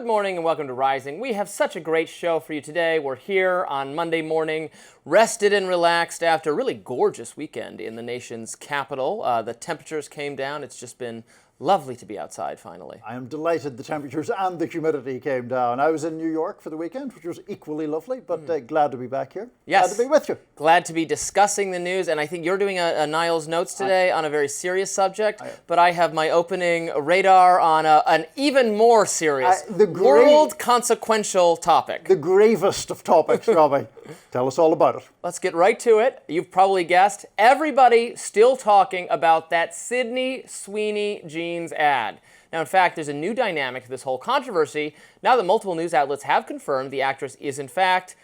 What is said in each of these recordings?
morning and welcome to Rising. We have such a great show for you today. We're here on Monday morning, rested and relaxed after a really gorgeous weekend in the nation's capital. The temperatures came down. It's just been lovely to be outside finally. I am delighted the temperatures and the humidity came down. I was in New York for the weekend, which was equally lovely, but glad to be back here. Yes. Glad to be with you. Glad to be discussing the news, and I think you're doing a Niall's Notes today on a very serious subject, but I have my opening radar on an even more serious, world consequential topic. The gravest of topics, Robby. Tell us all about it. Let's get right to it. You've probably guessed, everybody still talking about that Sydney Sweeney jeans ad. Now, in fact, there's a new dynamic to this whole controversy now that multiple news outlets have confirmed the actress is, in fact,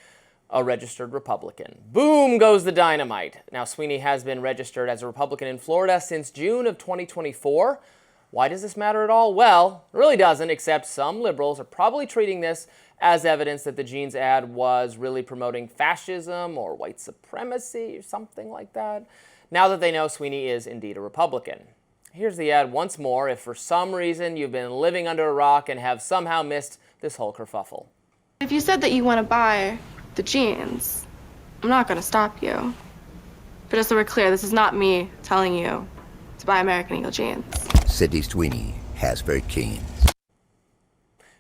a registered Republican. Boom goes the dynamite. Now, Sweeney has been registered as a Republican in Florida since June of 2024. Why does this matter at all? Well, it really doesn't, except some liberals are probably treating this as evidence that the jeans ad was really promoting fascism or white supremacy or something like that, now that they know Sweeney is indeed a Republican. Here's the ad once more if for some reason you've been living under a rock and have somehow missed this whole kerfuffle. If you said that you want to buy the jeans, I'm not going to stop you. But just so we're clear, this is not me telling you to buy American Eagle jeans. Sydney Sweeney has very keen.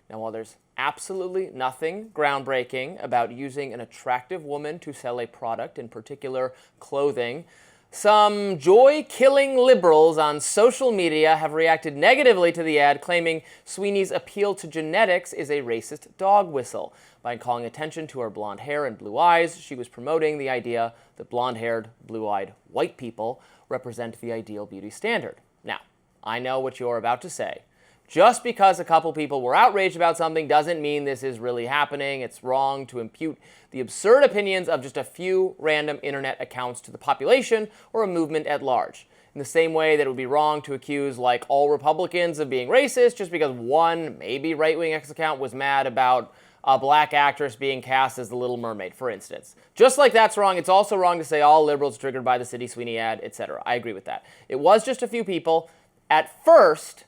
Now, while there's absolutely nothing groundbreaking about using an attractive woman to sell a product, in particular clothing, some joy-killing liberals on social media have reacted negatively to the ad, claiming Sweeney's appeal to genetics is a racist dog whistle. By calling attention to her blonde hair and blue eyes, she was promoting the idea that blonde-haired, blue-eyed white people represent the ideal beauty standard. Now, I know what you're about to say. Just because a couple people were outraged about something doesn't mean this is really happening. It's wrong to impute the absurd opinions of just a few random internet accounts to the population or a movement at large. In the same way that it would be wrong to accuse like all Republicans of being racist just because one maybe right-wing X-account was mad about a black actress being cast as the Little Mermaid, for instance. Just like that's wrong, it's also wrong to say all liberals triggered by the Sydney Sweeney ad, etc. I agree with that. It was just a few people at first.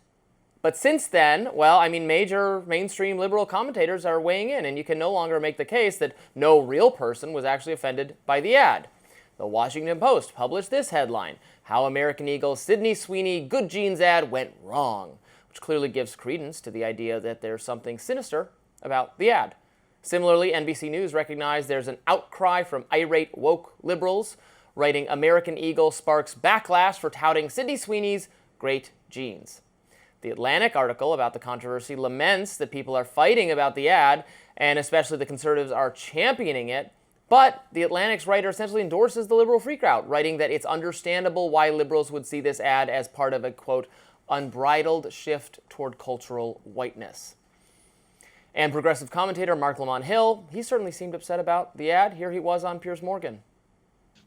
But since then, well, I mean, major mainstream liberal commentators are weighing in, and you can no longer make the case that no real person was actually offended by the ad. The Washington Post published this headline, How American Eagle's Sydney Sweeney Good Jeans ad went wrong, which clearly gives credence to the idea that there's something sinister about the ad. Similarly, NBC News recognized there's an outcry from irate woke liberals, writing American Eagle sparks backlash for touting Sydney Sweeney's great jeans. The Atlantic article about the controversy laments that people are fighting about the ad, and especially the conservatives are championing it. But the Atlantic's writer essentially endorses the liberal freakout, writing that it's understandable why liberals would see this ad as part of a, quote, unbridled shift toward cultural whiteness. And progressive commentator Mark Lamont Hill, he certainly seemed upset about the ad. Here he was on Piers Morgan.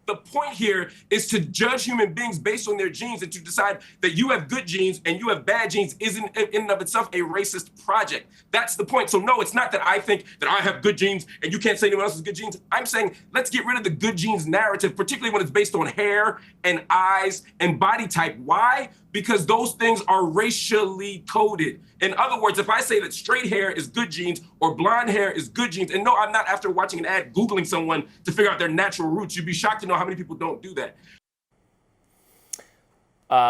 The point here is to judge human beings based on their genes, and to decide that you have good genes and you have bad genes isn't in and of itself a racist project. That's the point. So no, it's not that I think that I have good genes and you can't say anyone else has good genes. I'm saying let's get rid of the good genes narrative, particularly when it's based on hair and eyes and body type. Why? Because those things are racially coded. In other words, if I say that straight hair is good genes or blonde hair is good genes, and no, I'm not after watching an ad Googling someone to figure out their natural roots. You'd be shocked to know how many people don't do that.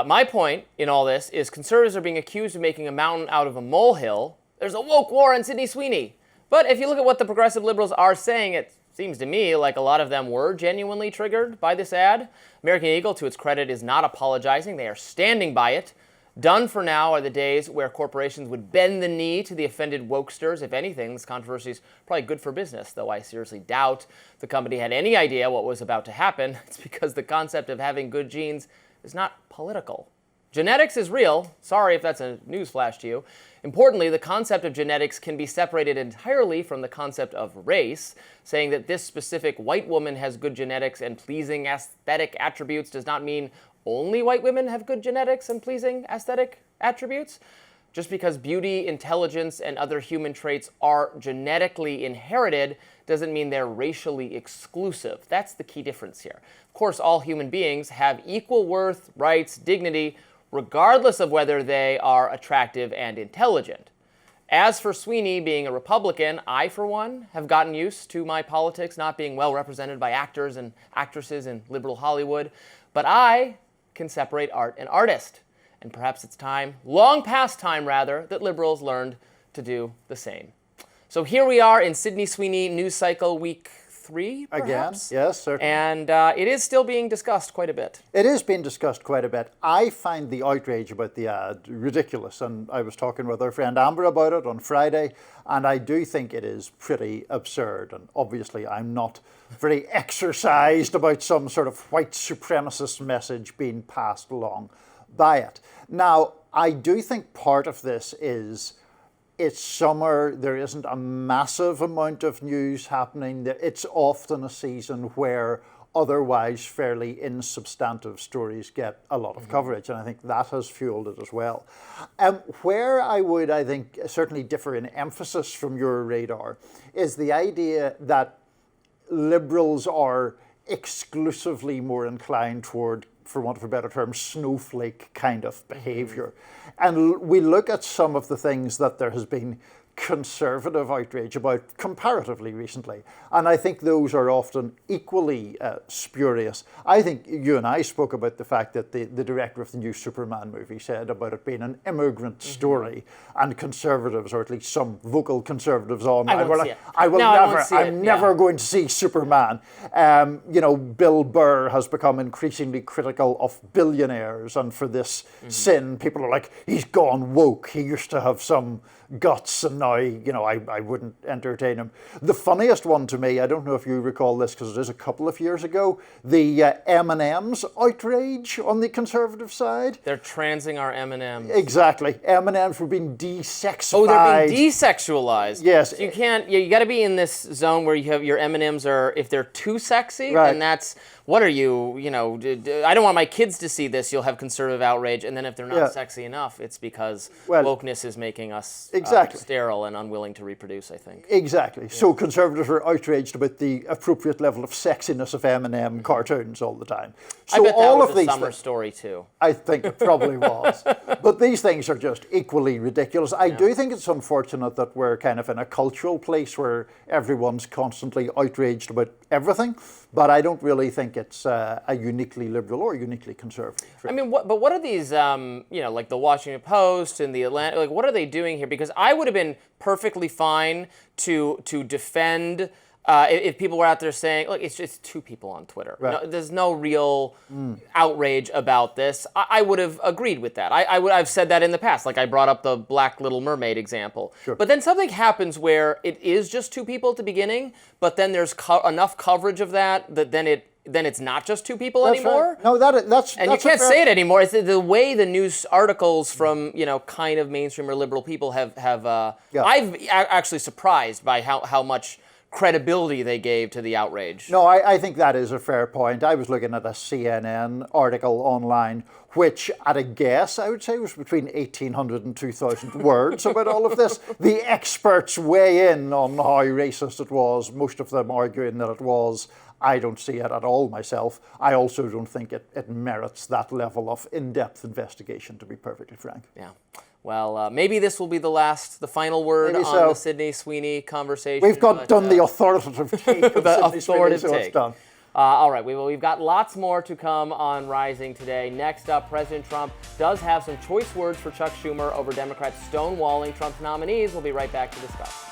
My point in all this is conservatives are being accused of making a mountain out of a molehill. There's a woke war on Sydney Sweeney. But if you look at what the progressive liberals are saying, it seems to me like a lot of them were genuinely triggered by this ad. American Eagle, to its credit, is not apologizing. They are standing by it. Done for now are the days where corporations would bend the knee to the offended wokesters. If anything, this controversy is probably good for business, though I seriously doubt the company had any idea what was about to happen. It's because the concept of having good genes is not political. Genetics is real. Sorry if that's a newsflash to you. Importantly, the concept of genetics can be separated entirely from the concept of race. Saying that this specific white woman has good genetics and pleasing aesthetic attributes does not mean only white women have good genetics and pleasing aesthetic attributes. Just because beauty, intelligence, and other human traits are genetically inherited doesn't mean they're racially exclusive. That's the key difference here. Of course, all human beings have equal worth, rights, dignity, regardless of whether they are attractive and intelligent. As for Sweeney being a Republican, I, for one, have gotten used to my politics not being well represented by actors and actresses in liberal Hollywood, but I can separate art and artist. And perhaps it's time, long past time rather, that liberals learned to do the same. So here we are in Sydney Sweeney News Cycle Week 3, perhaps? Again, yes, certainly. And it is still being discussed quite a bit. It is being discussed quite a bit. I find the outrage about the ad ridiculous, and I was talking with our friend Amber about it on Friday, and I do think it is pretty absurd. And obviously I'm not very exercised about some sort of white supremacist message being passed along by it. Now, I do think part of this is it's summer, there isn't a massive amount of news happening. It's often a season where otherwise fairly insubstantive stories get a lot of coverage, and I think that has fueled it as well. Where I would, I think, certainly differ in emphasis from your radar is the idea that liberals are exclusively more inclined toward, for want of a better term, snowflake kind of behaviour. And we look at some of the things that there has been conservative outrage about comparatively recently, and I think those are often equally spurious. I think you and I spoke about the fact that the director of the new Superman movie said about it being an immigrant story, and conservatives, or at least some vocal conservatives online, were like, I'm never going to see Superman. You know, Bill Burr has become increasingly critical of billionaires, and for this sin, people are like, he's gone woke. He used to have some guts, and now, you know, I wouldn't entertain him. The funniest one to me, I don't know if you recall this because it is a couple of years ago, the M&M's outrage on the conservative side. They're transing our M&Ms. Exactly. M&M's were being desexified. Oh, they're being desexualized. Yes. So you can't, you got to be in this zone where you have your M&Ms are, if they're too sexy, right, then that's, what are you know, I don't want my kids to see this, you'll have conservative outrage, and then if they're not sexy enough, it's because wokeness is making us sterile and unwilling to reproduce, I think. Exactly. Yeah. So conservatives are outraged about the appropriate level of sexiness of M&M cartoons all the time. So I bet that all was of a these summer story too. I think it probably was. But these things are just equally ridiculous. I do think it's unfortunate that we're kind of in a cultural place where everyone's constantly outraged about everything, but I don't really think it's a uniquely liberal or uniquely conservative. I mean, what are these, you know, like the Washington Post and the Atlantic, like what are they doing here? Because I would have been perfectly fine to defend if people were out there saying, look, it's just two people on Twitter. Right. No, there's no real outrage about this. I would have agreed with that. I've said that in the past. Like I brought up the Black Little Mermaid example. Sure. But then something happens where it is just two people at the beginning, but then there's enough coverage of that then it's not just two people anymore. Right. No, that's and you can't say it anymore. It's the way the news articles from, you know, kind of mainstream or liberal people have I've actually surprised by how much credibility they gave to the outrage. No, I think that is a fair point. I was looking at a CNN article online, which at a guess, I would say was between 1,800 and 2,000 words about all of this. The experts weigh in on how racist it was, most of them arguing that it was. I don't see it at all myself. I also don't think it merits that level of in-depth investigation, to be perfectly frank. Yeah. Well, maybe this will be the final word on the Sydney Sweeney conversation. We've done the authoritative take of Sydney Sweeney, so it's done. All right, we've got lots more to come on Rising today. Next up, President Trump does have some choice words for Chuck Schumer over Democrats stonewalling Trump's nominees. We'll be right back to discuss.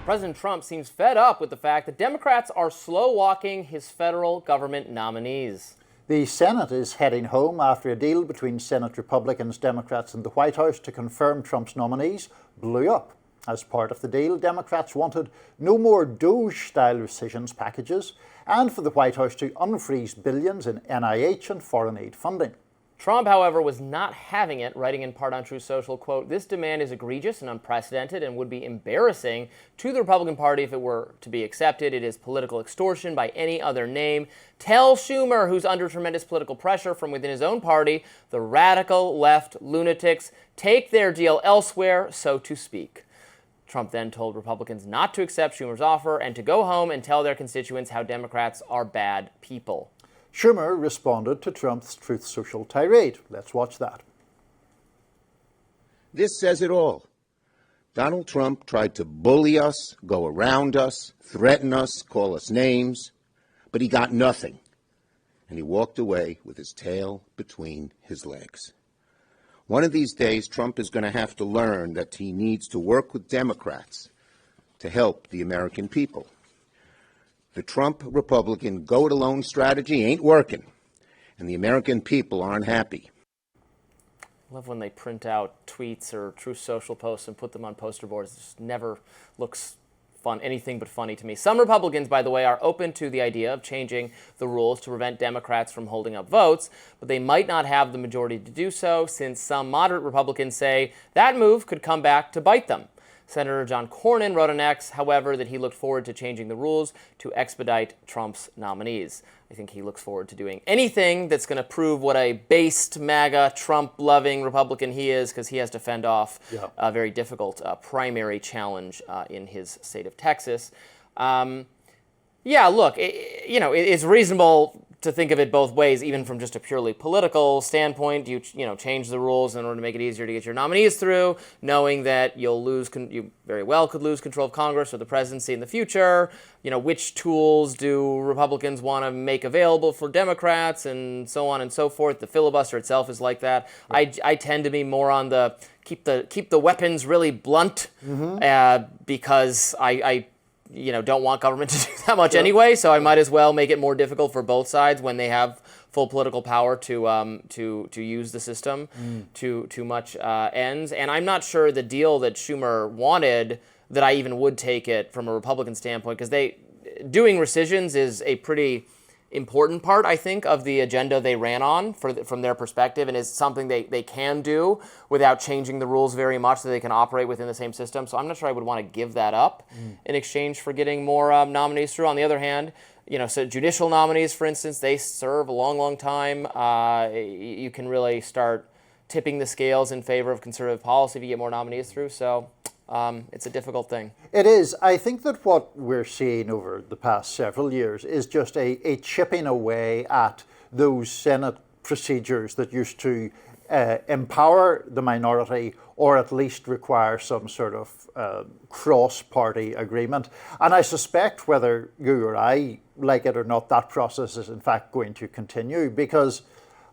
President Trump seems fed up with the fact that Democrats are slow-walking his federal government nominees. The Senate is heading home after a deal between Senate Republicans, Democrats and the White House to confirm Trump's nominees blew up. As part of the deal, Democrats wanted no more DOGE-style rescissions packages and for the White House to unfreeze billions in NIH and foreign aid funding. Trump, however, was not having it, writing in part on Truth Social, quote, "This demand is egregious and unprecedented and would be embarrassing to the Republican Party if it were to be accepted. It is political extortion by any other name. Tell Schumer, who's under tremendous political pressure from within his own party, the radical left lunatics take their deal elsewhere, so to speak." Trump then told Republicans not to accept Schumer's offer and to go home and tell their constituents how Democrats are bad people. Schumer responded to Trump's Truth Social tirade. Let's watch that. This says it all. Donald Trump tried to bully us, go around us, threaten us, call us names, but he got nothing. And he walked away with his tail between his legs. One of these days, Trump is going to have to learn that he needs to work with Democrats to help the American people. The Trump Republican go-it-alone strategy ain't working, and the American people aren't happy. I love when they print out tweets or Truth Social posts and put them on poster boards. It just never looks fun, anything but funny to me. Some Republicans, by the way, are open to the idea of changing the rules to prevent Democrats from holding up votes, but they might not have the majority to do so, since some moderate Republicans say that move could come back to bite them. Senator John Cornyn wrote on X, however, that he looked forward to changing the rules to expedite Trump's nominees. I think he looks forward to doing anything that's going to prove what a based, MAGA, Trump-loving Republican he is, because he has to fend off a very difficult primary challenge in his state of Texas. Yeah, look, it's reasonable to think of it both ways, even from just a purely political standpoint. You change the rules in order to make it easier to get your nominees through, knowing that you very well could lose control of Congress or the presidency in the future. Which tools do Republicans want to make available for Democrats, and so on and so forth. The filibuster itself is like that. I tend to be more on the keep the weapons really blunt, because I don't want government to do that much anyway, so I might as well make it more difficult for both sides when they have full political power to use the system to much ends. And I'm not sure the deal that Schumer wanted that I even would take it from a Republican standpoint, because doing rescissions is a pretty important part, I think, of the agenda they ran on from their perspective, and is something they can do without changing the rules very much, so they can operate within the same system. So I'm not sure I would want to give that up in exchange for getting more nominees through. On the other hand, so judicial nominees, for instance, they serve a long, long time. You can really start tipping the scales in favor of conservative policy if you get more nominees through. So it's a difficult thing. It is. I think that what we're seeing over the past several years is just a chipping away at those Senate procedures that used to empower the minority, or at least require some sort of cross-party agreement. And I suspect, whether you or I like it or not, that process is in fact going to continue, because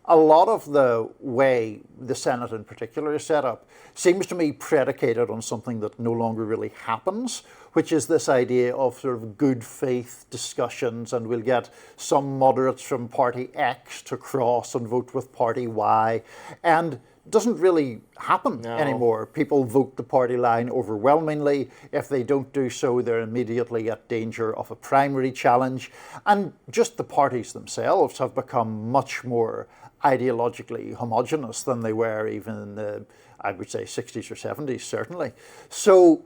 a lot of the way the Senate in particular is set up seems to me predicated on something that no longer really happens, which is this idea of sort of good faith discussions, and we'll get some moderates from party X to cross and vote with party Y. And it doesn't really happen anymore. People vote the party line overwhelmingly. If they don't do so, they're immediately at danger of a primary challenge. And just the parties themselves have become much more ideologically homogenous than they were even in the, I would say, 60s or 70s, certainly. So,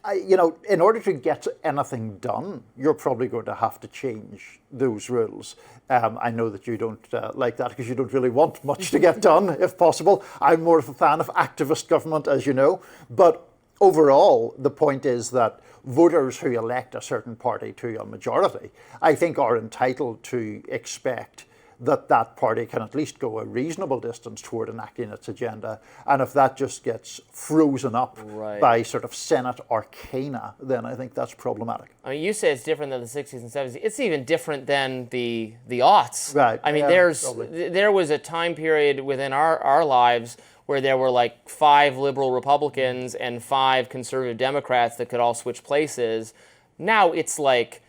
in order to get anything done, you're probably going to have to change those rules. I know that you don't like that, because you don't really want much to get done, if possible. I'm more of a fan of activist government, as you know. But overall, the point is that voters who elect a certain party to a majority, I think, are entitled to expect that party can at least go a reasonable distance toward enacting its agenda. And if that just gets frozen up by sort of Senate arcana, then I think that's problematic. I mean, you say it's different than the 60s and 70s. It's even different than the aughts. Right. I mean, there was a time period within our lives where there were like 5 liberal Republicans and 5 conservative Democrats that could all switch places. Now it's like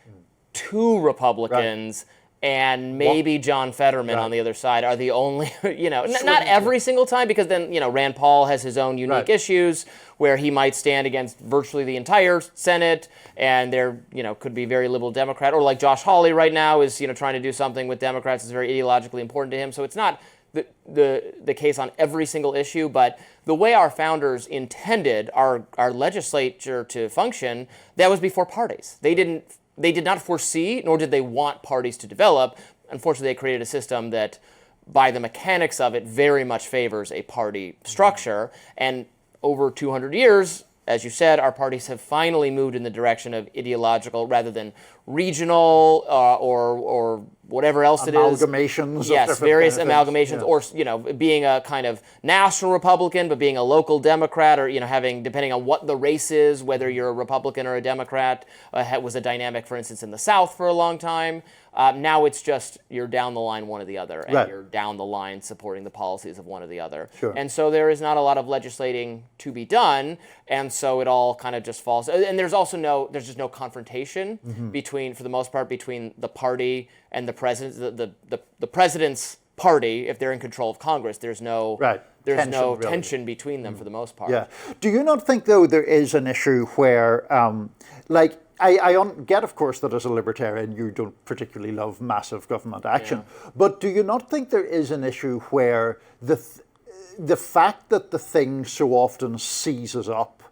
2 Republicans and maybe John Fetterman on the other side are the only, not every single time, because then, Rand Paul has his own unique issues where he might stand against virtually the entire Senate, and there, could be very liberal Democrat, or like Josh Hawley right now is, trying to do something with Democrats that's very ideologically important to him. So it's not the case on every single issue, but the way our founders intended our legislature to function, that was before parties. They did not foresee, nor did they want parties to develop. Unfortunately, they created a system that, by the mechanics of it, very much favors a party structure. And over 200 years, as you said, our parties have finally moved in the direction of ideological rather than regional or whatever else it is. Amalgamations. Yes, various amalgamations, yeah. or being a kind of national Republican, but being a local Democrat, or having, depending on what the race is, whether you're a Republican or a Democrat, was a dynamic, for instance, in the South for a long time. Now it's just you're down the line one or the other, and you're down the line supporting the policies of one or the other. Sure. And so there is not a lot of legislating to be done, and so it all kind of just falls. And there's also there's just no confrontation between, for the most part, between the party and the president, the president's party. If they're in control of Congress, there's no tension between them for the most part. Yeah. Do you not think, though, there is an issue where, I get, of course, that as a libertarian you don't particularly love massive government action, but do you not think there is an issue where the fact that the thing so often seizes up,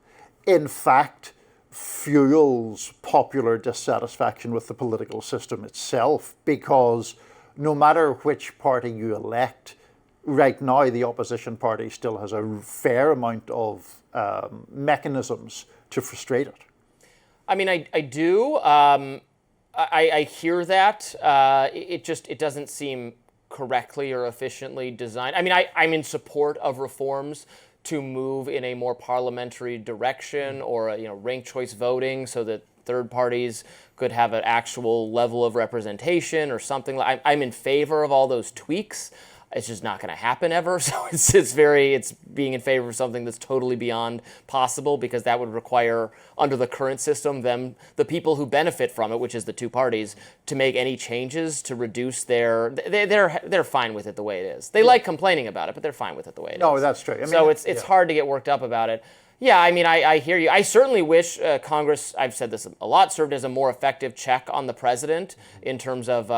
in fact, fuels popular dissatisfaction with the political system itself? Because no matter which party you elect, right now the opposition party still has a fair amount of mechanisms to frustrate it. I mean, I do. I hear that. It doesn't seem correctly or efficiently designed. I mean, I'm in support of reforms to move in a more parliamentary direction, or ranked choice voting, so that third parties could have an actual level of representation or something. I'm in favor of all those tweaks. It's just not going to happen ever. So it's being in favor of something that's totally beyond possible, because that would require, under the current system, the people who benefit from it, which is the two parties, to make any changes to reduce they're fine with it the way it is. They like complaining about it, but they're fine with it the way it is. No, that's true. I mean, so it's hard to get worked up about it. Yeah, I mean, I hear you. I certainly wish Congress, I've said this a lot, served as a more effective check on the president in terms of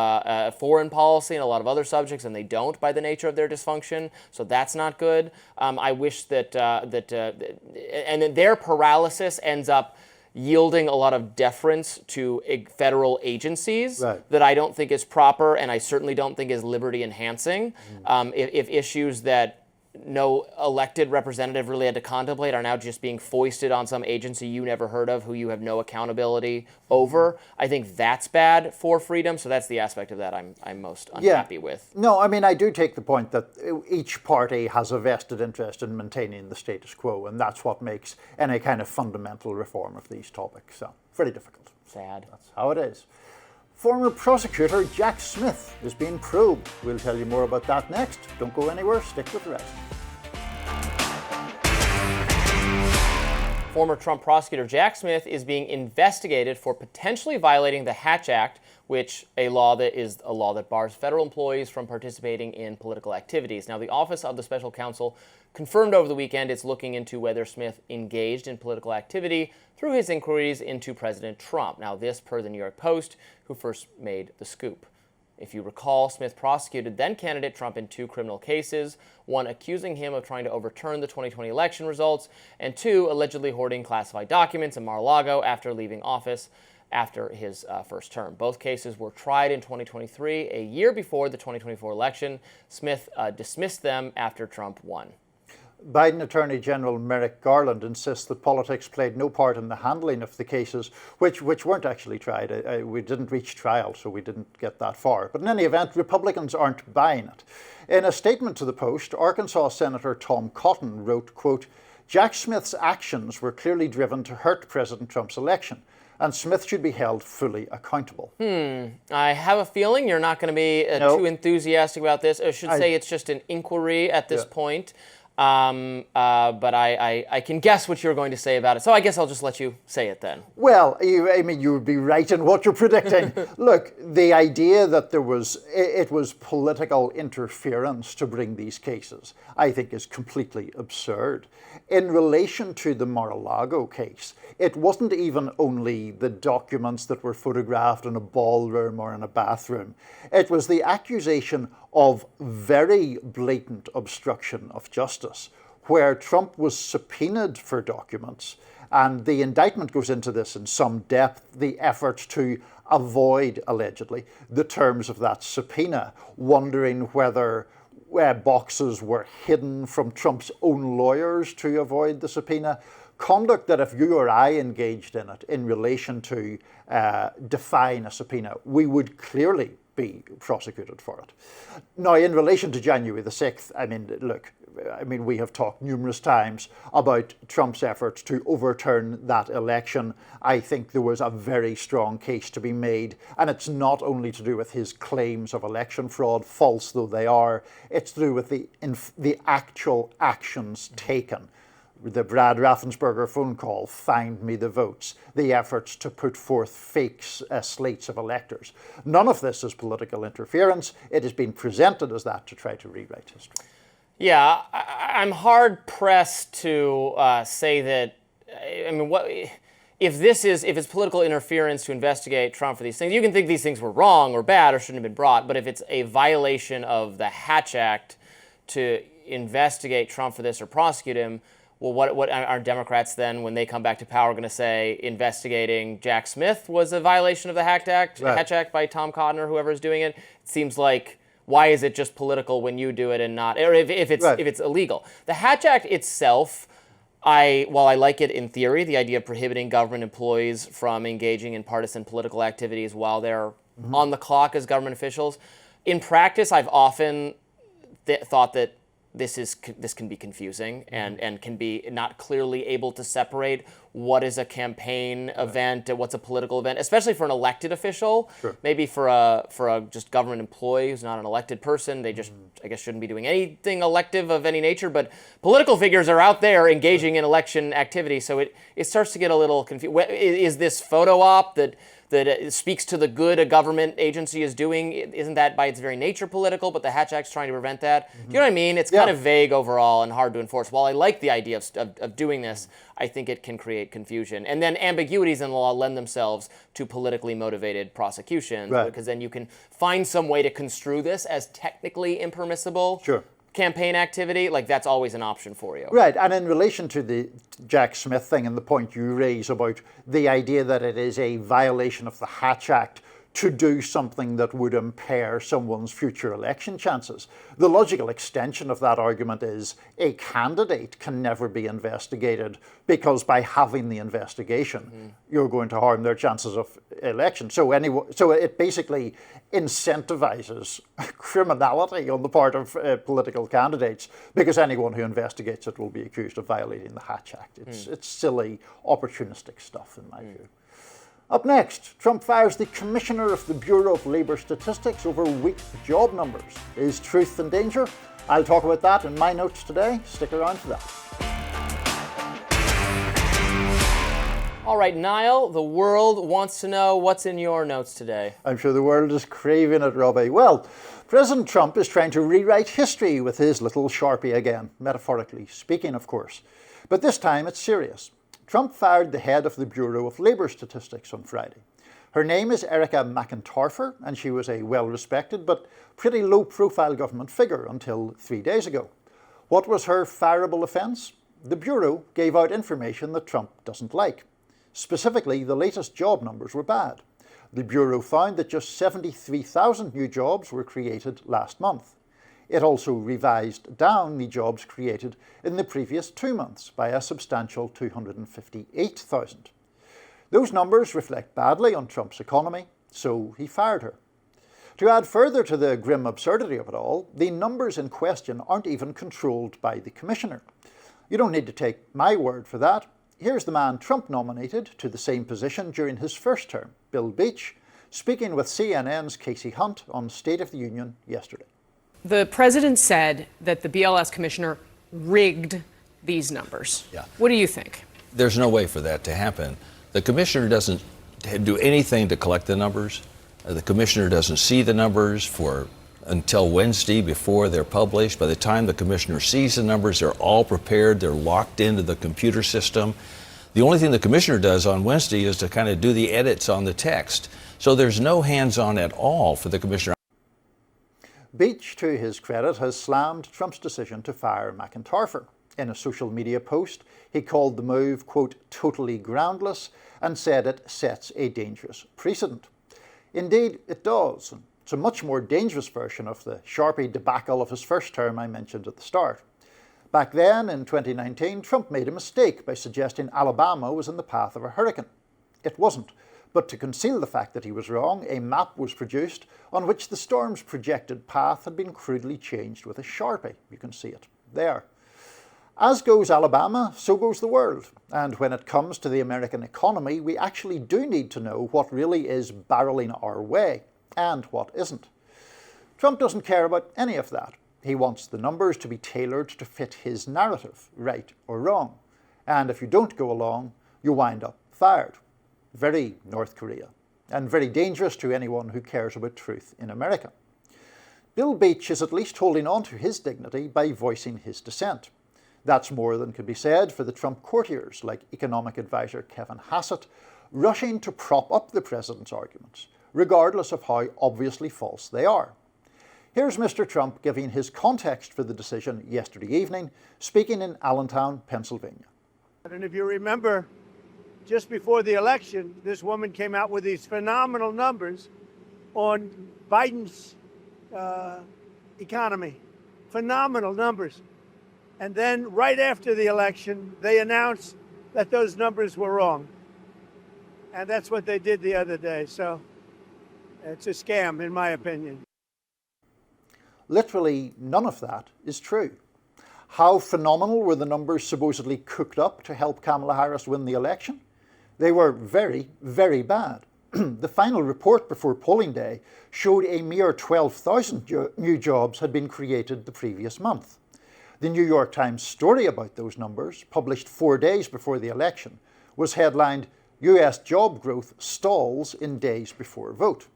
foreign policy and a lot of other subjects, and they don't by the nature of their dysfunction. So that's not good. I wish that and then their paralysis ends up yielding a lot of deference to federal agencies that I don't think is proper, and I certainly don't think is liberty enhancing. If issues that no elected representative really had to contemplate are now just being foisted on some agency you never heard of, who you have no accountability over, I think that's bad for freedom. So that's the aspect of that I'm most unhappy with. No, I mean, I do take the point that each party has a vested interest in maintaining the status quo, and that's what makes any kind of fundamental reform of these topics so very difficult. Sad. That's how it is. Former prosecutor Jack Smith is being probed. We'll tell you more about that next. Don't go anywhere, stick with the rest. Former Trump prosecutor Jack Smith is being investigated for potentially violating the Hatch Act, which is a law that bars federal employees from participating in political activities. Now, the Office of the Special Counsel confirmed over the weekend it's looking into whether Smith engaged in political activity through his inquiries into President Trump. Now, this per the New York Post, who first made the scoop. If you recall, Smith prosecuted then-candidate Trump in 2 criminal cases, one accusing him of trying to overturn the 2020 election results, and 2 allegedly hoarding classified documents in Mar-a-Lago after leaving office after his first term. Both cases were tried in 2023, a year before the 2024 election. Smith dismissed them after Trump won. Biden Attorney General Merrick Garland insists that politics played no part in the handling of the cases, which weren't actually tried. We didn't reach trial, so we didn't get that far. But in any event, Republicans aren't buying it. In a statement to the Post, Arkansas Senator Tom Cotton wrote, quote, "Jack Smith's actions were clearly driven to hurt President Trump's election, and Smith should be held fully accountable." I have a feeling you're not going to be too enthusiastic about this. I should say it's just an inquiry at this point. But I can guess what you're going to say about it. So I guess I'll just let you say it then. Well, you would be right in what you're predicting. Look, the idea that it was political interference to bring these cases, I think is completely absurd. In relation to the Mar-a-Lago case, it wasn't even only the documents that were photographed in a ballroom or in a bathroom. It was the accusation of very blatant obstruction of justice, where Trump was subpoenaed for documents, and the indictment goes into this in some depth, the effort to avoid, allegedly, the terms of that subpoena, wondering whether boxes were hidden from Trump's own lawyers to avoid the subpoena, conduct that if you or I engaged in it in relation to defying a subpoena, we would clearly be prosecuted for it. Now, in relation to January the 6th, I mean, look, we have talked numerous times about Trump's efforts to overturn that election. I think there was a very strong case to be made, and it's not only to do with his claims of election fraud, false though they are, it's to do with the actual actions taken. The Brad Raffensperger phone call, find me the votes, the efforts to put forth fake slates of electors. None of this is political interference. It has been presented as that to try to rewrite history. Yeah, I'm hard pressed to say that. I mean, what if it's political interference to investigate Trump for these things? You can think these things were wrong or bad or shouldn't have been brought, but if it's a violation of the Hatch Act to investigate Trump for this or prosecute him, well, what are Democrats then, when they come back to power, going to say investigating Jack Smith was a violation of the Hatch Act, right. Hatch Act by Tom Cotton or whoever is doing it? It seems like, why is it just political when you do it and not, or if it's illegal? The Hatch Act itself, while I like it in theory, the idea of prohibiting government employees from engaging in partisan political activities while they're on the clock as government officials, in practice, I've often thought that this can be confusing and can be not clearly able to separate what is a campaign event and what's a political event, especially for an elected official. Sure. Maybe for a just government employee who's not an elected person, they just I guess shouldn't be doing anything elective of any nature. But political figures are out there engaging in election activity, so it starts to get a little confused. Is this photo op that speaks to the good a government agency is doing? Isn't that by its very nature political? But the Hatch Act's trying to prevent that. Do you know what I mean? It's kind of vague overall and hard to enforce. While I like the idea of doing this, I think it can create confusion. And then ambiguities in the law lend themselves to politically motivated prosecutions, because then you can find some way to construe this as technically impermissible. Sure. Campaign activity, like that's always an option for you. Right, and in relation to the Jack Smith thing and the point you raise about the idea that it is a violation of the Hatch Act to do something that would impair someone's future election chances, the logical extension of that argument is a candidate can never be investigated because by having the investigation, you're going to harm their chances of election. So it basically incentivizes criminality on the part of political candidates, because anyone who investigates it will be accused of violating the Hatch Act. It's silly, opportunistic stuff in my view. Up next, Trump fires the Commissioner of the Bureau of Labour Statistics over weak job numbers. Is truth in danger? I'll talk about that in my notes today. Stick around for that. All right, Niall, the world wants to know what's in your notes today. I'm sure the world is craving it, Robby. Well, President Trump is trying to rewrite history with his little Sharpie again, metaphorically speaking, of course. But this time it's serious. Trump fired the head of the Bureau of Labour Statistics on Friday. Her name is Erika McEntarfer, and she was a well-respected but pretty low-profile government figure until 3 days ago. What was her fireable offence? The Bureau gave out information that Trump doesn't like. Specifically, the latest job numbers were bad. The Bureau found that just 73,000 new jobs were created last month. It also revised down the jobs created in the previous 2 months by a substantial 258,000. Those numbers reflect badly on Trump's economy, so he fired her. To add further to the grim absurdity of it all, the numbers in question aren't even controlled by the Commissioner. You don't need to take my word for that. Here's the man Trump nominated to the same position during his first term, Bill Beach, speaking with CNN's Casey Hunt on State of the Union yesterday. The president said that the BLS commissioner rigged these numbers. Yeah. What do you think? There's no way for that to happen. The commissioner doesn't do anything to collect the numbers. The commissioner doesn't see the numbers until Wednesday before they're published. By the time the commissioner sees the numbers, they're all prepared. They're locked into the computer system. The only thing the commissioner does on Wednesday is to kind of do the edits on the text. So there's no hands-on at all for the commissioner. Beach, to his credit, has slammed Trump's decision to fire McEntarfer. In a social media post, he called the move, quote, totally groundless, and said it sets a dangerous precedent. Indeed, it does. It's a much more dangerous version of the Sharpie debacle of his first term I mentioned at the start. Back then, in 2019, Trump made a mistake by suggesting Alabama was in the path of a hurricane. It wasn't. But to conceal the fact that he was wrong, a map was produced on which the storm's projected path had been crudely changed with a Sharpie. You can see it there. As goes Alabama, so goes the world. And when it comes to the American economy, we actually do need to know what really is barreling our way and what isn't. Trump doesn't care about any of that. He wants the numbers to be tailored to fit his narrative, right or wrong. And if you don't go along, you wind up fired. Very North Korea, and very dangerous to anyone who cares about truth in America. Bill Beach is at least holding on to his dignity by voicing his dissent. That's more than can be said for the Trump courtiers like economic advisor Kevin Hassett, rushing to prop up the president's arguments, regardless of how obviously false they are. Here's Mr. Trump giving his context for the decision yesterday evening, speaking in Allentown, Pennsylvania. And if you remember, just before the election, this woman came out with these phenomenal numbers on Biden's economy. Phenomenal numbers. And then right after the election, they announced that those numbers were wrong. And that's what they did the other day. So it's a scam, in my opinion. Literally none of that is true. How phenomenal were the numbers supposedly cooked up to help Kamala Harris win the election? They were very, very bad. The final report before polling day showed a mere 12,000 new jobs had been created the previous month. The New York Times story about those numbers, published 4 days before the election, was headlined, "US job growth stalls in days before vote."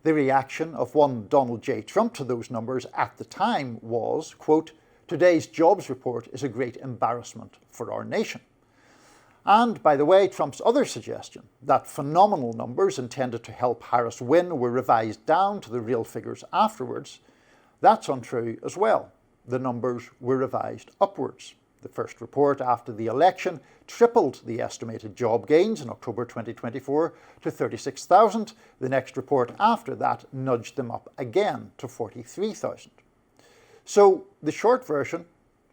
The reaction of one Donald J. Trump to those numbers at the time was, quote, "Today's jobs report is a great embarrassment for our nation." And, by the way, Trump's other suggestion, that phenomenal numbers intended to help Harris win were revised down to the real figures afterwards, that's untrue as well. The numbers were revised upwards. The first report after the election tripled the estimated job gains in October 2024 to 36,000. The next report after that nudged them up again to 43,000. So, the short version,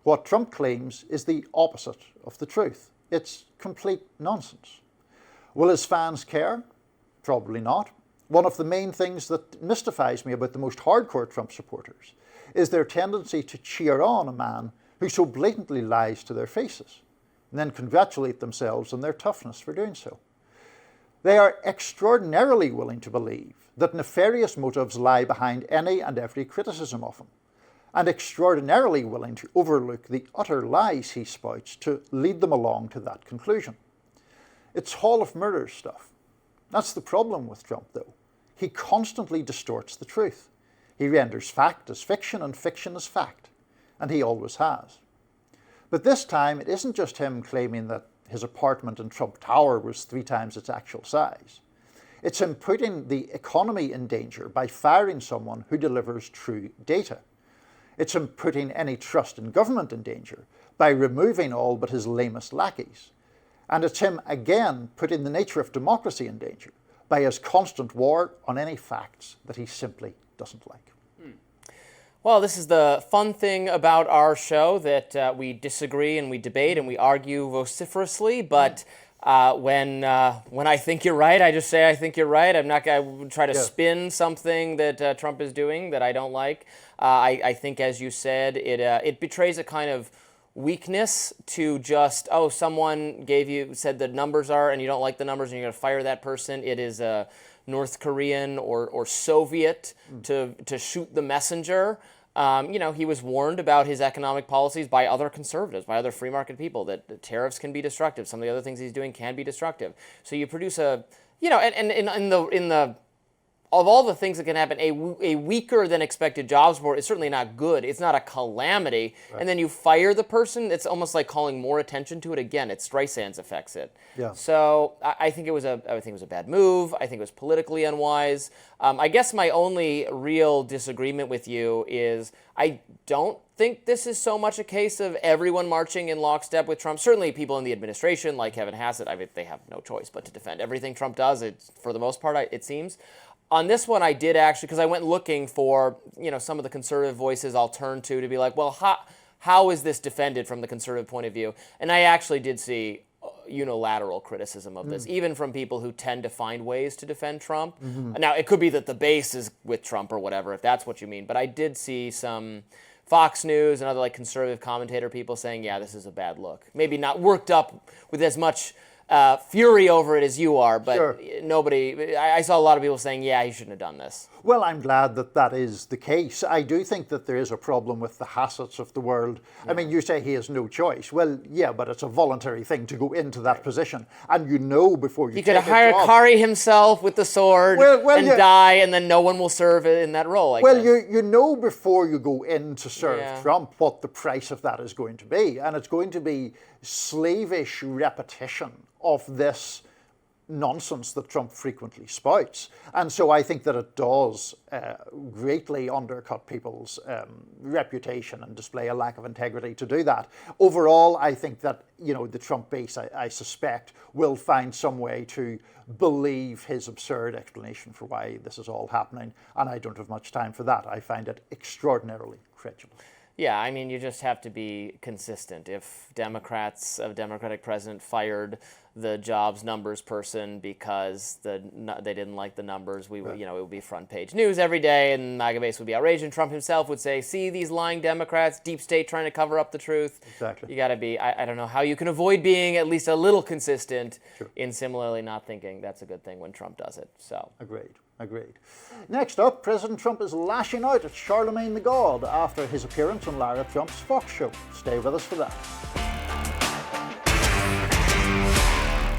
what Trump claims is the opposite of the truth. It's complete nonsense. Will his fans care? Probably not. One of the main things that mystifies me about the most hardcore Trump supporters is their tendency to cheer on a man who so blatantly lies to their faces, and then congratulate themselves on their toughness for doing so. They are extraordinarily willing to believe that nefarious motives lie behind any and every criticism of him, and extraordinarily willing to overlook the utter lies he spouts to lead them along to that conclusion. It's Hall of Mirrors stuff. That's the problem with Trump, though. He constantly distorts the truth. He renders fact as fiction and fiction as fact, and he always has. But this time, it isn't just him claiming that his apartment in Trump Tower was 3 times its actual size. It's him putting the economy in danger by firing someone who delivers true data. It's him putting any trust in government in danger by removing all but his lamest lackeys. And it's him again putting the nature of democracy in danger by his constant war on any facts that he simply doesn't like. Well, this is the fun thing about our show, that we disagree and we debate and we argue vociferously, but when I think you're right, I just say I think you're right. I'm not going to try to spin something that Trump is doing that I don't like. I think, as you said, it betrays a kind of weakness to just, oh, someone said the numbers are, and you don't like the numbers and you're going to fire that person. It is North Korean or Soviet to shoot the messenger. He was warned about his economic policies by other conservatives, by other free market people, that tariffs can be destructive. Some of the other things he's doing can be destructive. So you produce of all the things that can happen, a weaker than expected jobs report is certainly not good. It's not a calamity. Right. And then you fire the person, it's almost like calling more attention to it. Again, it Streisand's affects it. Yeah. So I think it was a bad move. I think it was politically unwise. I guess my only real disagreement with you is I don't think this is so much a case of everyone marching in lockstep with Trump. Certainly people in the administration, like Kevin Hassett, they have no choice but to defend everything Trump does. For the most part, it seems. On this one, I did actually, because I went looking for, some of the conservative voices I'll turn to be like, well, how is this defended from the conservative point of view? And I actually did see unilateral criticism of this, even from people who tend to find ways to defend Trump. Now, it could be that the base is with Trump or whatever, if that's what you mean, but I did see some Fox News and other like conservative commentator people saying, yeah, this is a bad look. Maybe not worked up with as much fury over it as you are, but Sure. I saw a lot of people saying, yeah, he shouldn't have done this. Well, I'm glad that that is the case. I do think that there is a problem with the Hassetts of the world. I mean, you say he has no choice. Well, yeah, but it's a voluntary thing to go into that position. And you know before you He take could hire a job. Kari himself with the sword and die, and then no one will serve in that role, I guess. You know before you go in to serve Yeah. Trump what the price of that is going to be. And it's going to be slavish repetition of this nonsense that Trump frequently spouts. And so I think that it does greatly undercut people's reputation and display a lack of integrity to do that. Overall, I think that, the Trump base, I suspect, will find some way to believe his absurd explanation for why this is all happening. And I don't have much time for that. I find it extraordinarily credulous. Yeah, I mean, you just have to be consistent. If a Democratic president fired the jobs numbers person because they didn't like the numbers, it would be front page news every day, and MAGA base would be outraged, and Trump himself would say, see these lying Democrats, deep state trying to cover up the truth. Exactly. You got to be, I don't know how you can avoid being at least a little consistent Sure. in similarly not thinking that's a good thing when Trump does it. So. Agreed. Next up, President Trump is lashing out at Charlemagne the God after his appearance on Lara Trump's Fox show. Stay with us for that.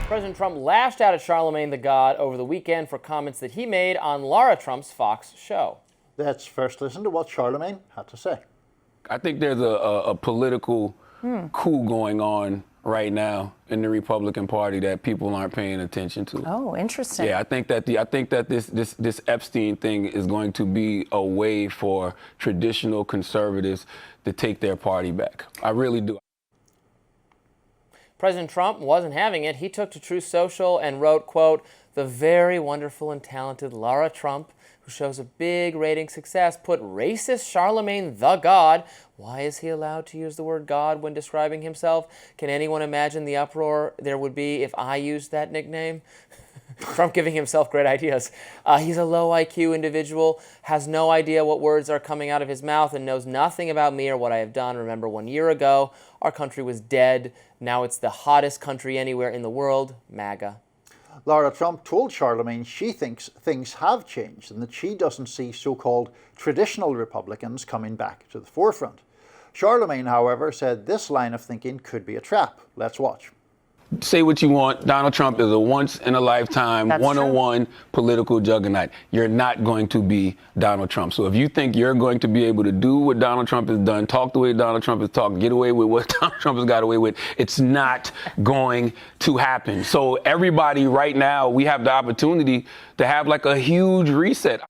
President Trump lashed out at Charlemagne the God over the weekend for comments that he made on Lara Trump's Fox show. Let's first listen to what Charlemagne had to say. I think there's a political coup going on right now in the Republican Party that people aren't paying attention to. Oh, interesting. Yeah, I think that this Epstein thing is going to be a way for traditional conservatives to take their party back. I really do. President Trump wasn't having it. He took to Truth Social and wrote, quote, the very wonderful and talented Lara Trump, who shows a big rating success, put racist Charlemagne the God. Why is he allowed to use the word God when describing himself? Can anyone imagine the uproar there would be if I used that nickname? Trump giving himself great ideas. He's a low IQ individual, has no idea what words are coming out of his mouth, and knows nothing about me or what I have done. Remember, 1 year ago, our country was dead. Now it's the hottest country anywhere in the world, MAGA. Lara Trump told Charlemagne she thinks things have changed and that she doesn't see so-called traditional Republicans coming back to the forefront. Charlemagne, however, said this line of thinking could be a trap. Let's watch. Say what you want. Donald Trump is a once-in-a-lifetime, one-on-one political juggernaut. You're not going to be Donald Trump. So if you think you're going to be able to do what Donald Trump has done, talk the way Donald Trump has talked, get away with what Donald Trump has got away with, it's not going to happen. So everybody right now, we have the opportunity to have like a huge reset.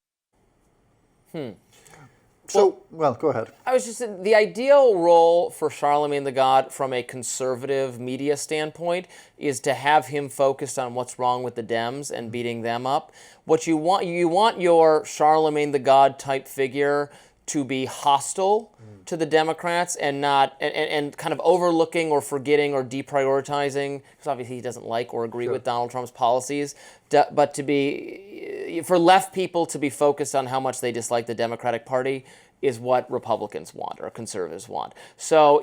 So, well, go ahead. I was just the ideal role for Charlemagne the God from a conservative media standpoint is to have him focused on what's wrong with the Dems and beating them up. What you want your Charlemagne the God type figure to be hostile to the Democrats and not and kind of overlooking or forgetting or deprioritizing, because obviously he doesn't like or agree with Donald Trump's policies, but to be for left people to be focused on how much they dislike the Democratic Party is what Republicans want or conservatives want. So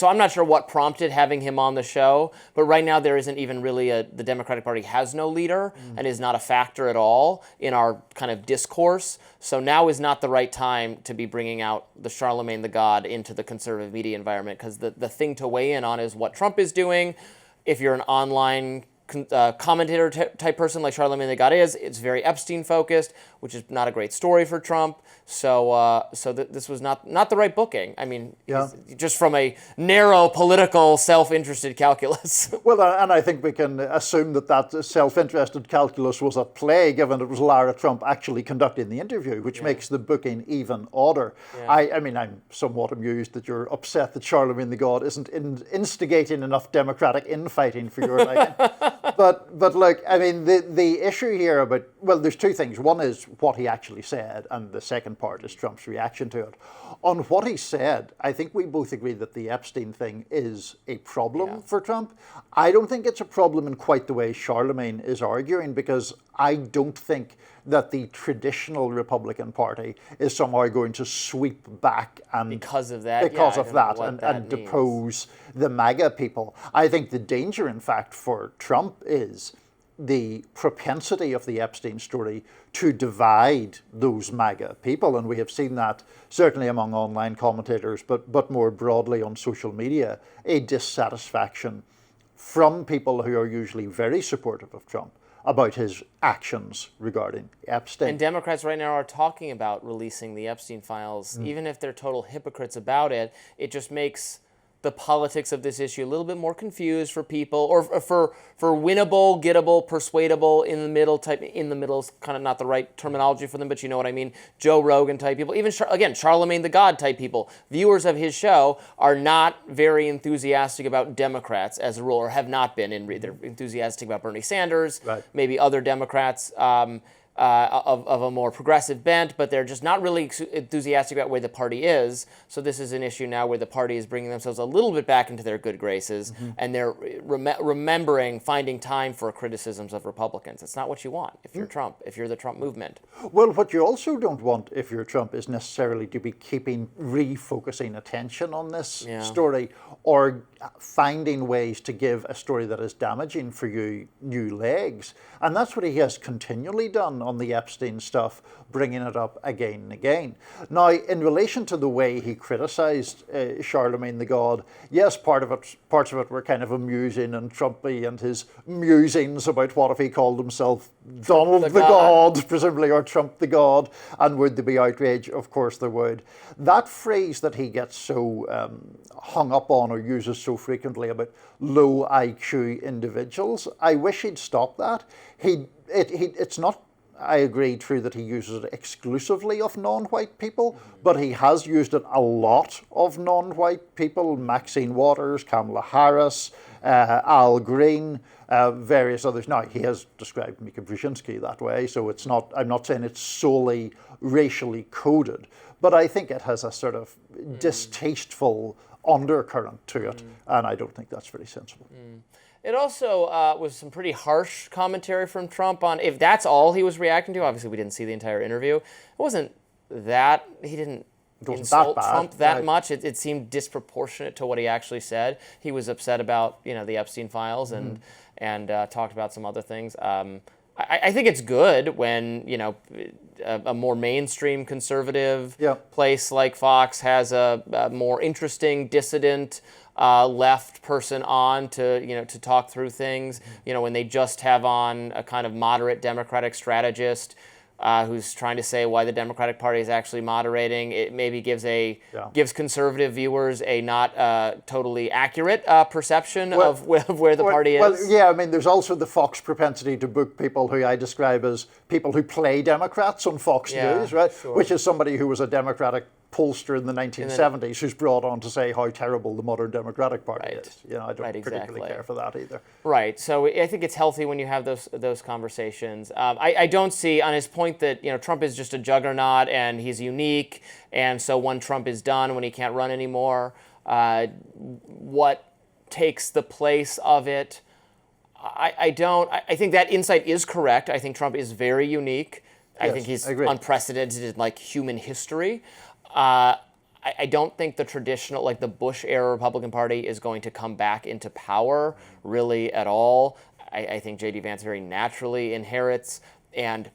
I'm not sure what prompted having him on the show, but right now there isn't even really the Democratic Party has no leader and is not a factor at all in our kind of discourse. So now is not the right time to be bringing out the Charlemagne the God into the conservative media environment, because the thing to weigh in on is what Trump is doing. If you're an online commentator type person like Charlemagne the God is, it's very Epstein focused, which is not a great story for Trump. So this was not the right booking. I mean, just from a narrow political self-interested calculus. Well, and I think we can assume that self-interested calculus was at play, given it was Lara Trump actually conducting the interview, which makes the booking even odder. Yeah. I mean, I'm somewhat amused that you're upset that Charlemagne the God isn't instigating enough democratic infighting for your liking. but look, I mean, the issue here about, well, there's two things. One is what he actually said, and the second part is Trump's reaction to it. On what he said, I think we both agree that the Epstein thing is a problem for Trump. I don't think it's a problem in quite the way Charlemagne is arguing, because I don't think that the traditional Republican Party is somehow going to sweep back and because of that, and depose the MAGA people. I think the danger, in fact, for Trump is the propensity of the Epstein story to divide those MAGA people, and we have seen that certainly among online commentators, but more broadly on social media, a dissatisfaction from people who are usually very supportive of Trump about his actions regarding Epstein. And Democrats right now are talking about releasing the Epstein files. Even if they're total hypocrites about it, it just makes the politics of this issue a little bit more confused for people, or for winnable, gettable, persuadable, in the middle type. In the middle is kind of not the right terminology for them, but you know what I mean. Joe Rogan type people, even again, Charlamagne the God type people, viewers of his show are not very enthusiastic about Democrats as a rule, or have not been. They're enthusiastic about Bernie Sanders, maybe other Democrats. Of a more progressive bent, but they're just not really enthusiastic about where the party is. So this is an issue now where the party is bringing themselves a little bit back into their good graces, and they're remembering, finding time for criticisms of Republicans. It's not what you want if you're Trump, if you're the Trump movement. Well, what you also don't want if you're Trump is necessarily to be refocusing attention on this story, or finding ways to give a story that is damaging for you new legs. And that's what he has continually done on the Epstein stuff, bringing it up again and again. Now, in relation to the way he criticized Charlemagne the God, yes, parts of it were kind of amusing and Trumpy, and his musings about what if he called himself Donald the God, presumably, or Trump the God, and would there be outrage? Of course there would. That phrase that he gets so hung up on, or uses so frequently, about low IQ individuals, I wish he'd stop that. It's not, I agree, true that he uses it exclusively of non-white people, but he has used it a lot of non-white people: Maxine Waters, Kamala Harris, Al Green, various others. Now, he has described Mika Brzezinski that way, so it's not, I'm not saying it's solely racially coded, but I think it has a sort of distasteful undercurrent to it, and I don't think that's very sensible. It also was some pretty harsh commentary from Trump on, if that's all he was reacting to. Obviously, we didn't see the entire interview. It wasn't that, he didn't insult Trump that much. It seemed disproportionate to what he actually said. He was upset about, the Epstein files and talked about some other things. I think it's good when, a more mainstream conservative place like Fox has a more interesting dissident left person on to talk through things. When they just have on a kind of moderate Democratic strategist who's trying to say why the Democratic Party is actually moderating, it maybe gives conservative viewers a not totally accurate perception of where the party is. Well, yeah, I mean, there's also the Fox propensity to book people who I describe as people who play Democrats on Fox News, right? Sure. Which is somebody who was a Democratic pollster in the 1970s who's brought on to say how terrible the modern Democratic Party is. I don't particularly care for that either. Right. So I think it's healthy when you have those conversations. I don't see, on his point that Trump is just a juggernaut and he's unique, and so when Trump is done, when he can't run anymore, what takes the place of it? I think that insight is correct. I think Trump is very unique. I think he's unprecedented in human history. I don't think the traditional, the Bush-era Republican Party is going to come back into power really at all. I think J.D. Vance very naturally inherits, and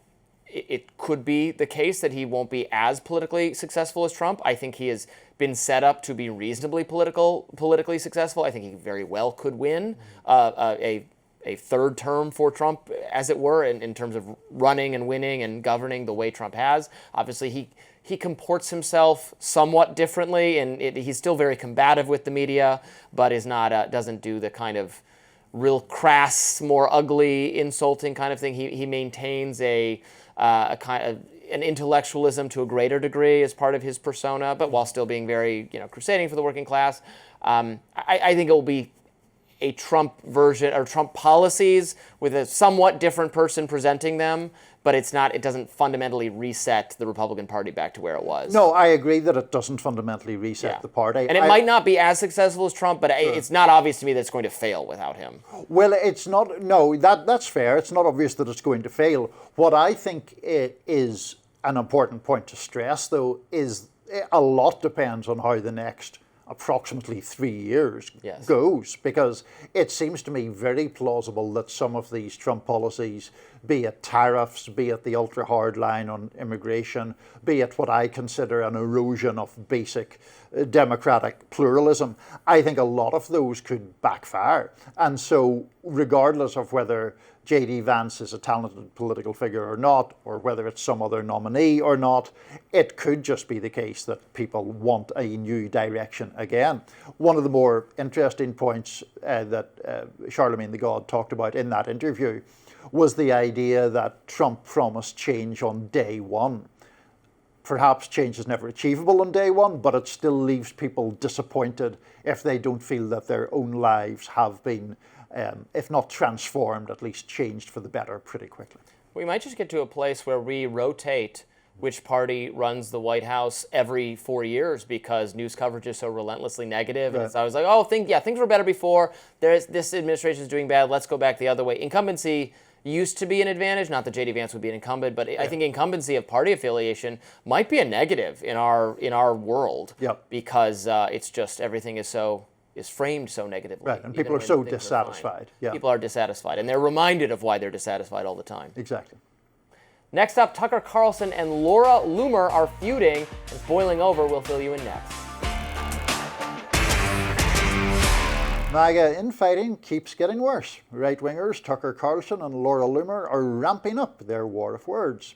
it could be the case that he won't be as politically successful as Trump. I think he has been set up to be reasonably politically successful. I think he very well could win a third term for Trump, as it were, in terms of running and winning and governing the way Trump has. Obviously, he comports himself somewhat differently, and he's still very combative with the media, but is not doesn't do the kind of real crass, more ugly, insulting kind of thing. He maintains a kind of an intellectualism to a greater degree as part of his persona, but while still being very crusading for the working class. I think it will be a Trump version or Trump policies with a somewhat different person presenting them, but it doesn't fundamentally reset the Republican Party back to where it was. No, I agree that it doesn't fundamentally reset the party. And it might not be as successful as Trump, but it's not obvious to me that it's going to fail without him. Well, it's not, no, that's fair. It's not obvious that it's going to fail. What I think is an important point to stress, though, is a lot depends on how the next approximately 3 years goes, because it seems to me very plausible that some of these Trump policies, be it tariffs, be it the ultra hard line on immigration, be it what I consider an erosion of basic democratic pluralism, I think a lot of those could backfire. And so regardless of whether J.D. Vance is a talented political figure or not, or whether it's some other nominee or not, it could just be the case that people want a new direction again. One of the more interesting points that Charlemagne the God talked about in that interview was the idea that Trump promised change on day one. Perhaps change is never achievable on day one, but it still leaves people disappointed if they don't feel that their own lives have been if not transformed, at least changed for the better pretty quickly. We might just get to a place where we rotate which party runs the White House every 4 years because news coverage is so relentlessly negative. Right. And I was like, oh, things were better before. This administration is doing bad. Let's go back the other way. Incumbency used to be an advantage. Not that J.D. Vance would be an incumbent, but I think incumbency of party affiliation might be a negative in our world. Yep. Because it's just everything is framed so negatively. Right, and people are so dissatisfied. Yeah. People are dissatisfied, and they're reminded of why they're dissatisfied all the time. Exactly. Next up, Tucker Carlson and Laura Loomer are feuding. It's boiling over. We'll fill you in next. MAGA infighting keeps getting worse. Right-wingers Tucker Carlson and Laura Loomer are ramping up their war of words.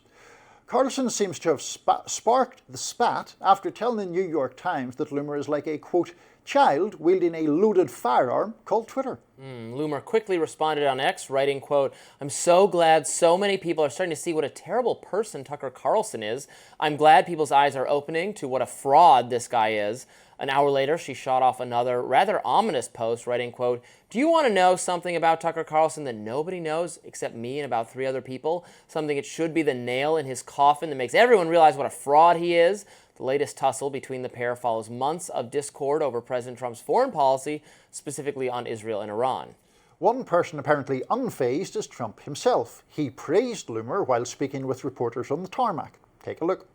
Carlson seems to have sparked the spat after telling the New York Times that Loomer is like a, quote, child wielding a loaded firearm called Twitter. Loomer quickly responded on X, writing, quote, I'm so glad so many people are starting to see what a terrible person Tucker Carlson is. I'm glad people's eyes are opening to what a fraud this guy is. An hour later, she shot off another rather ominous post, writing, quote, do you want to know something about Tucker Carlson that nobody knows except me and about 3 other people? Something that should be the nail in his coffin that makes everyone realize what a fraud he is? The latest tussle between the pair follows months of discord over President Trump's foreign policy, specifically on Israel and Iran. One person apparently unfazed is Trump himself. He praised Loomer while speaking with reporters on the tarmac. Take a look.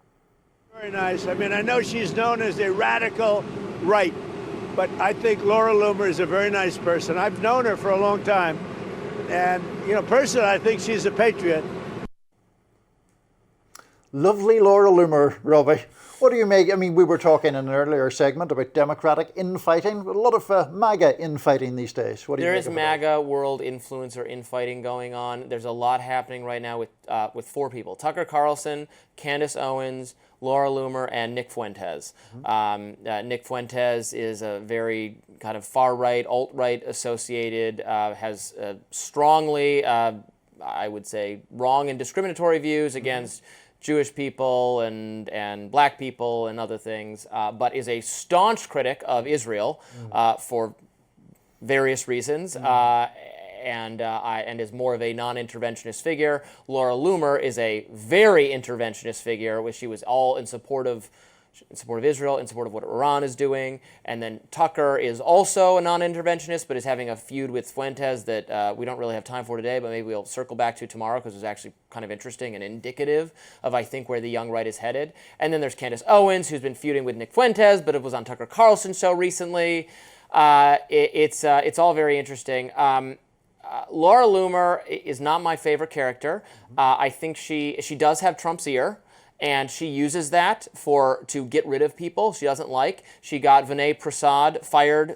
Very nice. I mean, I know she's known as a radical right, but I think Laura Loomer is a very nice person. I've known her for a long time. And, personally, I think she's a patriot. Lovely Laura Loomer, Robby. What do you make? I mean, we were talking in an earlier segment about Democratic infighting. A lot of MAGA infighting these days. What do you There make is of MAGA world influencer infighting going on. There's a lot happening right now with 4 people. Tucker Carlson, Candace Owens, Laura Loomer, and Nick Fuentes. Nick Fuentes is a very kind of far-right, alt-right associated, has strongly, I would say, wrong and discriminatory views against Jewish people and black people and other things, but is a staunch critic of Israel for various reasons, and is more of a non-interventionist figure. Laura Loomer is a very interventionist figure, which she was all in support of Israel, in support of what Iran is doing. And then Tucker is also a non-interventionist, but is having a feud with Fuentes that we don't really have time for today, but maybe we'll circle back to tomorrow because it's actually kind of interesting and indicative of, I think, where the young right is headed. And then there's Candace Owens, who's been feuding with Nick Fuentes, but it was on Tucker Carlson's show recently. It's all very interesting. Laura Loomer is not my favorite character. I think she does have Trump's ear, and she uses that to get rid of people she doesn't like. She got Vinay Prasad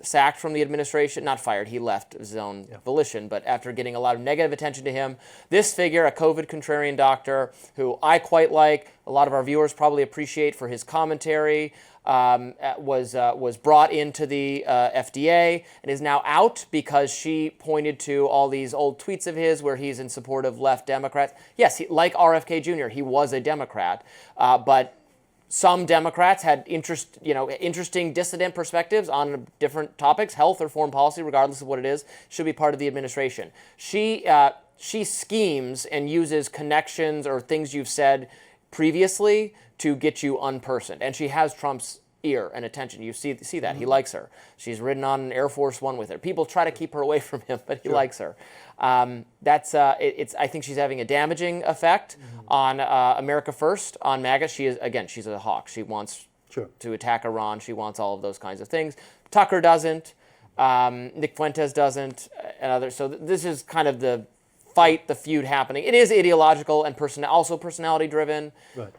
sacked from the administration. Not fired, he left of his own volition, but after getting a lot of negative attention to him. This figure, a COVID contrarian doctor, who I quite like, a lot of our viewers probably appreciate for his commentary, was brought into the FDA and is now out because she pointed to all these old tweets of his where he's in support of left Democrats. Yes, like RFK Jr., he was a Democrat, but some Democrats had interesting dissident perspectives on different topics, health or foreign policy, regardless of what it is, should be part of the administration. She schemes and uses connections or things you've said previously to get you unpersoned. And she has Trump's ear and attention. You see that. He likes her. She's ridden on Air Force One with her. People try to keep her away from him, but he likes her. I think she's having a damaging effect on America First, on MAGA. She's a hawk. She wants to attack Iran. She wants all of those kinds of things. Tucker doesn't. Nick Fuentes doesn't, and others. So this is kind of the fight, the feud happening. It is ideological and also personality driven. Right.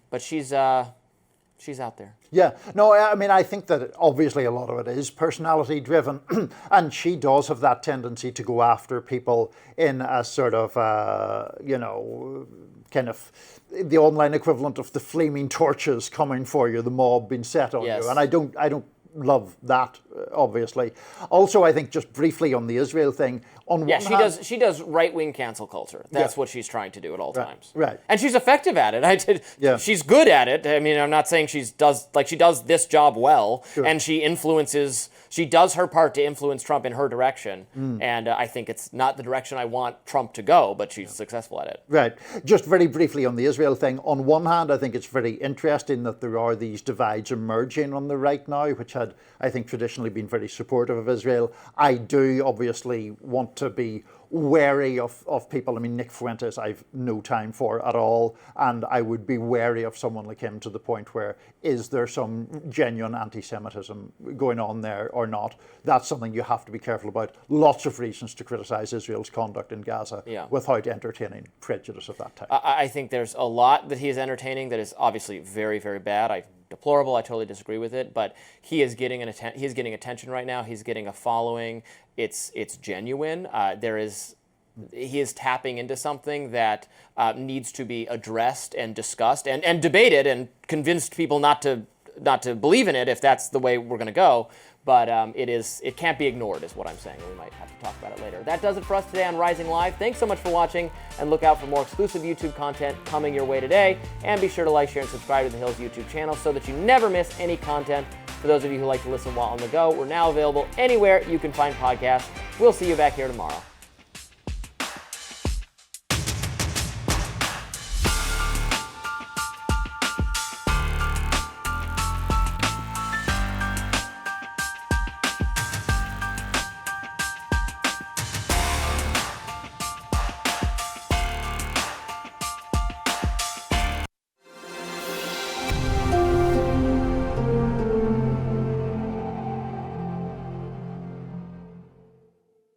But she's out there. Yeah, no, I mean, I think that obviously a lot of it is personality driven, and she does have that tendency to go after people in a sort of, kind of the online equivalent of the flaming torches coming for you, the mob being set on you, and I don't love that, obviously. Also, I think just briefly on the Israel thing, on one hand, she does right-wing cancel culture. That's what she's trying to do at all times. Right. And she's effective at it. She's good at it. I mean, I'm not saying she does this job well, and she does her part to influence Trump in her direction. And I think it's not the direction I want Trump to go, but she's successful at it. Right. Just very briefly on the Israel thing, on one hand, I think it's very interesting that there are these divides emerging on the right now, which had, I think, traditionally been very supportive of Israel. I do obviously want to be wary of people. I mean, Nick Fuentes, I've no time for at all, and I would be wary of someone like him to the point where, is there some genuine anti-Semitism going on there or not? That's something you have to be careful about. Lots of reasons to criticize Israel's conduct in Gaza without entertaining prejudice of that type. I think there's a lot that he is entertaining that is obviously very, very bad. Deplorable. I totally disagree with it, but he is getting attention right now. He's getting a following. It's genuine. He is tapping into something that needs to be addressed and discussed and debated and convinced people not to believe in it if that's the way we're going to go. But it can't be ignored is what I'm saying. We might have to talk about it later. That does it for us today on Rising Live. Thanks so much for watching, and look out for more exclusive YouTube content coming your way today. And be sure to like, share, and subscribe to the Hills YouTube channel so that you never miss any content. For those of you who like to listen while on the go, we're now available anywhere you can find podcasts. We'll see you back here tomorrow.